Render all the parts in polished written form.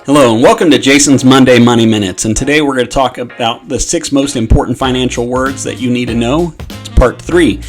Hello and welcome to Jason's Monday Money Minutes, and today we're going to talk about the 6 most important financial words that you need to know. It's part 3.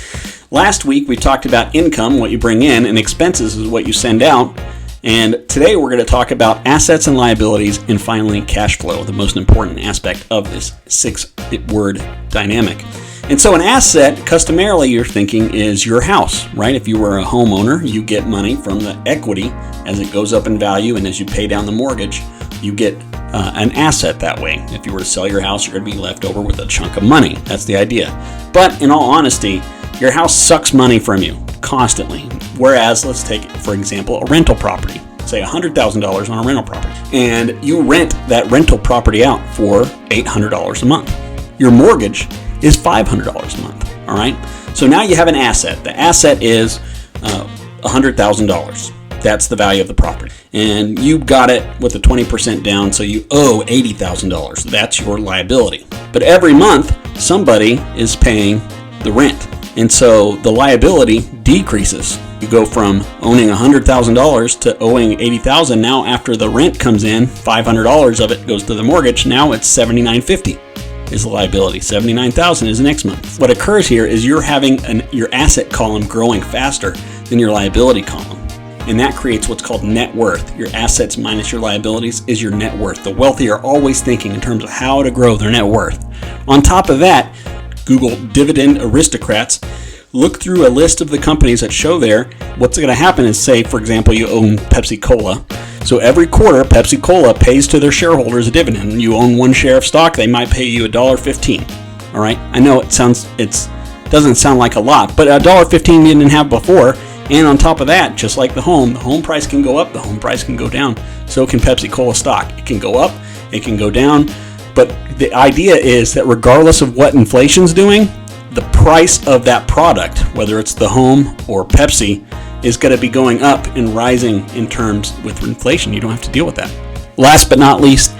Last week we talked about income, what you bring in, and expenses is what you send out. And today we're going to talk about assets and liabilities, and finally cash flow, the most important aspect of this 6-word dynamic. And so an asset, customarily you're thinking, is your house, right? If you were a homeowner, you get money from the equity as it goes up in value, and as you pay down the mortgage, you get an asset that way. If you were to sell your house, you're going to be left over with a chunk of money. That's the idea. But in all honesty, your house sucks money from you constantly. Whereas, let's take, for example, a rental property. Say $100,000 on a rental property. And you rent that rental property out for $800 a month. Your mortgage is $500 a month. All right. So now you have an asset. The asset is $100,000. That's the value of the property. And you got it with a 20% down, so you owe $80,000. That's your liability. But every month, somebody is paying the rent. And so the liability decreases. You go from owning $100,000 to owing $80,000. Now after the rent comes in, $500 of it goes to the mortgage. Now it's $79.50. Is the liability. $79,000 is the next month. What occurs here is you're having your asset column growing faster than your liability column. And that creates what's called net worth. Your assets minus your liabilities is your net worth. The wealthy are always thinking in terms of how to grow their net worth. On top of that, Google dividend aristocrats. Look through a list of the companies that show there. What's going to happen is, say, for example, you own Pepsi-Cola. So every quarter, Pepsi-Cola pays to their shareholders a dividend. You own 1 share of stock, they might pay you $1.15. All right, I know it doesn't sound like a lot, but $1.15 you didn't have before. And on top of that, just like the home price can go up, the home price can go down. So can Pepsi-Cola stock. It can go up, it can go down. But the idea is that regardless of what inflation's doing, the price of that product, whether it's the home or Pepsi, is going to be going up and rising in terms with inflation. You don't have to deal with that. Last but not least,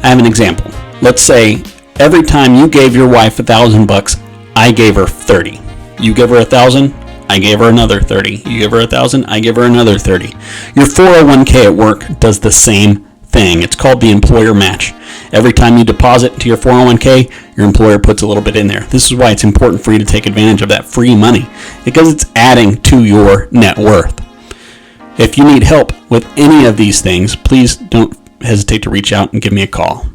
I have an example. Let's say every time you gave your wife $1,000, I gave her 30. You give her 1,000, I gave her another 30. You give her 1,000, I give her another 30. Your 401k at work does the same thing. It's called the employer match. Every time you deposit to your 401k, your employer puts a little bit in there. This is why it's important for you to take advantage of that free money, because it's adding to your net worth. If you need help with any of these things, please don't hesitate to reach out and give me a call.